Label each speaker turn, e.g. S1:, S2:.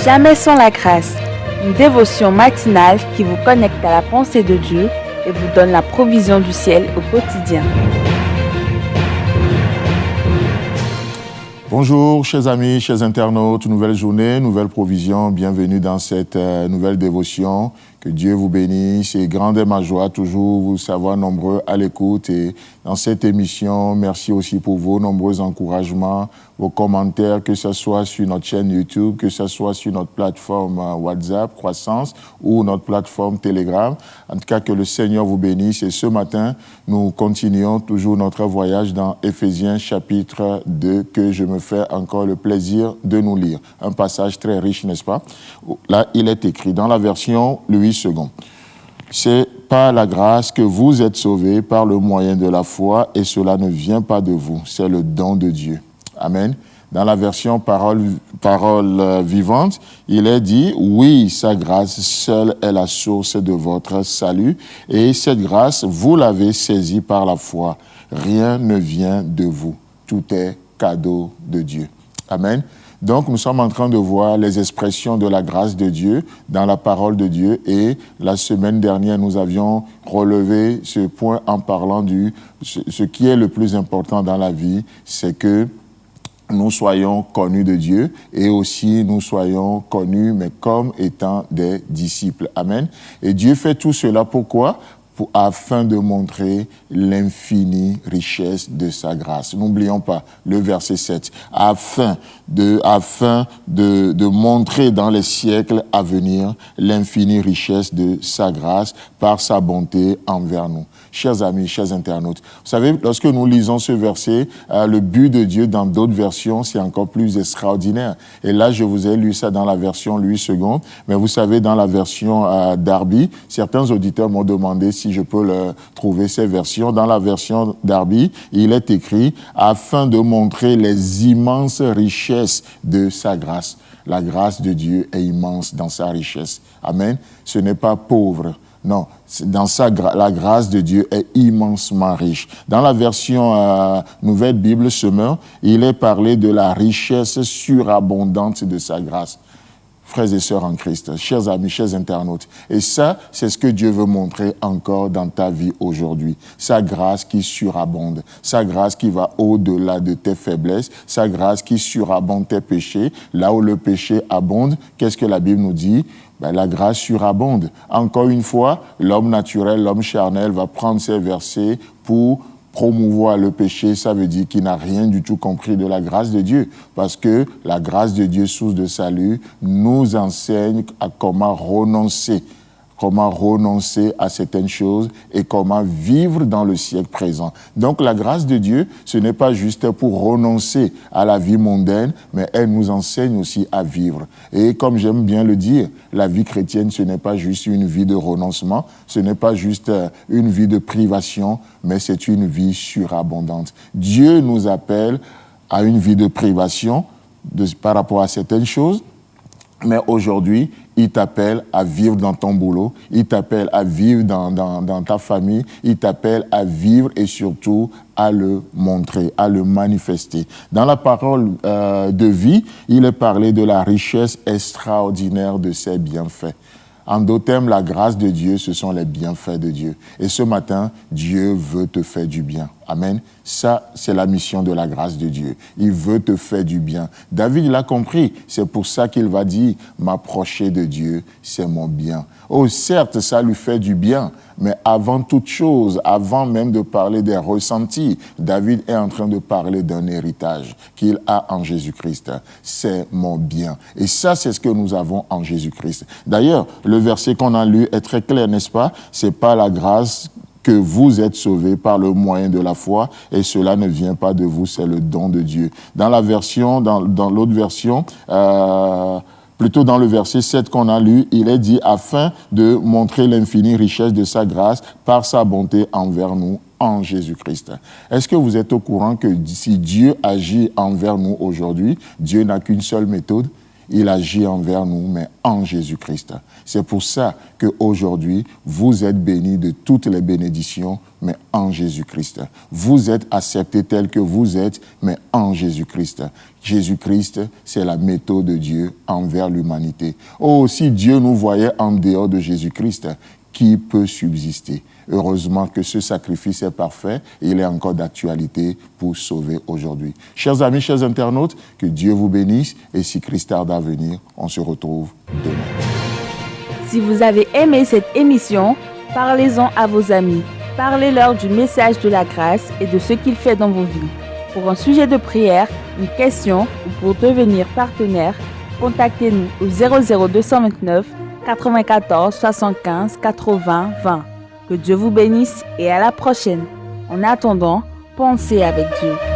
S1: Jamais sans la grâce, une dévotion matinale qui vous connecte à la pensée de Dieu et vous donne la provision du ciel au quotidien.
S2: Bonjour chers amis, chers internautes, nouvelle journée, nouvelle provision, bienvenue dans cette nouvelle dévotion. Que Dieu vous bénisse et grande est ma joie, toujours vous savoir nombreux à l'écoute. Et dans cette émission, merci aussi pour vos nombreux encouragements, vos commentaires, que ce soit sur notre chaîne YouTube, que ce soit sur notre plateforme WhatsApp, Croissance, ou notre plateforme Telegram. En tout cas, que le Seigneur vous bénisse. Et ce matin, nous continuons toujours notre voyage dans Éphésiens chapitre 2, que je me fais encore le plaisir de nous lire. Un passage très riche, n'est-ce pas? Là, il est écrit dans la version Louis II. C'est par la grâce que vous êtes sauvés par le moyen de la foi, et cela ne vient pas de vous, c'est le don de Dieu. Amen. Dans la version parole vivante, il est dit, oui, sa grâce seule est la source de votre salut, et cette grâce, vous l'avez saisie par la foi. Rien ne vient de vous, tout est cadeau de Dieu. Amen. Donc, nous sommes en train de voir les expressions de la grâce de Dieu dans la parole de Dieu. Et la semaine dernière, nous avions relevé ce point en parlant ce qui est le plus important dans la vie, c'est que nous soyons connus de Dieu et aussi nous soyons connus, mais comme étant des disciples. Amen. Et Dieu fait tout cela pourquoi ? Afin de montrer l'infinie richesse de sa grâce. N'oublions pas le verset 7. Afin de montrer dans les siècles à venir l'infinie richesse de sa grâce par sa bonté envers nous. Chers amis, chers internautes, vous savez, lorsque nous lisons ce verset, le but de Dieu dans d'autres versions, c'est encore plus extraordinaire. Et là, je vous ai lu ça dans la version Louis II, mais vous savez, dans la version Darby, certains auditeurs m'ont demandé si je peux trouver ces versions. Dans la version Darby, il est écrit « afin de montrer les immenses richesses de sa grâce ». La grâce de Dieu est immense dans sa richesse. Amen. Ce n'est pas pauvre. Non, la grâce de Dieu est immensement riche. Dans la version Nouvelle Bible Semeur, il est parlé de la richesse surabondante de sa grâce. Frères et sœurs en Christ, chers amis, chers internautes. Et ça, c'est ce que Dieu veut montrer encore dans ta vie aujourd'hui. Sa grâce qui surabonde, sa grâce qui va au-delà de tes faiblesses, sa grâce qui surabonde tes péchés. Là où le péché abonde, qu'est-ce que la Bible nous dit ? La grâce surabonde. Encore une fois, l'homme naturel, l'homme charnel va prendre ces versets pour promouvoir le péché. Ça veut dire qu'il n'a rien du tout compris de la grâce de Dieu. Parce que la grâce de Dieu, source de salut, nous enseigne à comment renoncer à certaines choses et comment vivre dans le siècle présent. Donc la grâce de Dieu, ce n'est pas juste pour renoncer à la vie mondaine, mais elle nous enseigne aussi à vivre. Et comme j'aime bien le dire, la vie chrétienne, ce n'est pas juste une vie de renoncement, ce n'est pas juste une vie de privation, mais c'est une vie surabondante. Dieu nous appelle à une vie de privation par rapport à certaines choses, mais aujourd'hui, il t'appelle à vivre dans ton boulot, il t'appelle à vivre dans ta famille, il t'appelle à vivre et surtout à le montrer, à le manifester. Dans la parole de vie, il est parlé de la richesse extraordinaire de ses bienfaits. En d'autres termes, la grâce de Dieu, ce sont les bienfaits de Dieu. Et ce matin, Dieu veut te faire du bien. Amen. Ça, c'est la mission de la grâce de Dieu. Il veut te faire du bien. David l'a compris. C'est pour ça qu'il va dire, m'approcher de Dieu, c'est mon bien. Oh, certes, ça lui fait du bien. Mais avant toute chose, avant même de parler des ressentis, David est en train de parler d'un héritage qu'il a en Jésus-Christ. C'est mon bien. Et ça, c'est ce que nous avons en Jésus-Christ. D'ailleurs, le verset qu'on a lu est très clair, n'est-ce pas? C'est pas la grâce que vous êtes sauvés par le moyen de la foi, et cela ne vient pas de vous, c'est le don de Dieu. Dans la version, dans l'autre version, plutôt dans le verset 7 qu'on a lu, il est dit « afin de montrer l'infinie richesse de sa grâce par sa bonté envers nous en Jésus-Christ ». Est-ce que vous êtes au courant que si Dieu agit envers nous aujourd'hui, Dieu n'a qu'une seule méthode ? il agit envers nous, mais en Jésus-Christ. C'est pour ça qu'aujourd'hui, vous êtes bénis de toutes les bénédictions, mais en Jésus-Christ. Vous êtes acceptés tel que vous êtes, mais en Jésus-Christ. Jésus-Christ, c'est la méthode de Dieu envers l'humanité. Oh, si Dieu nous voyait en dehors de Jésus-Christ, qui peut subsister? Heureusement que ce sacrifice est parfait et il est encore d'actualité pour sauver aujourd'hui. Chers amis, chers internautes, que Dieu vous bénisse et si Christ tarde à venir, on se retrouve demain.
S1: Si vous avez aimé cette émission, parlez-en à vos amis. Parlez-leur du message de la grâce et de ce qu'il fait dans vos vies. Pour un sujet de prière, une question ou pour devenir partenaire, contactez-nous au 00229 94 75 80 20. Que Dieu vous bénisse et à la prochaine. En attendant, pensez avec Dieu.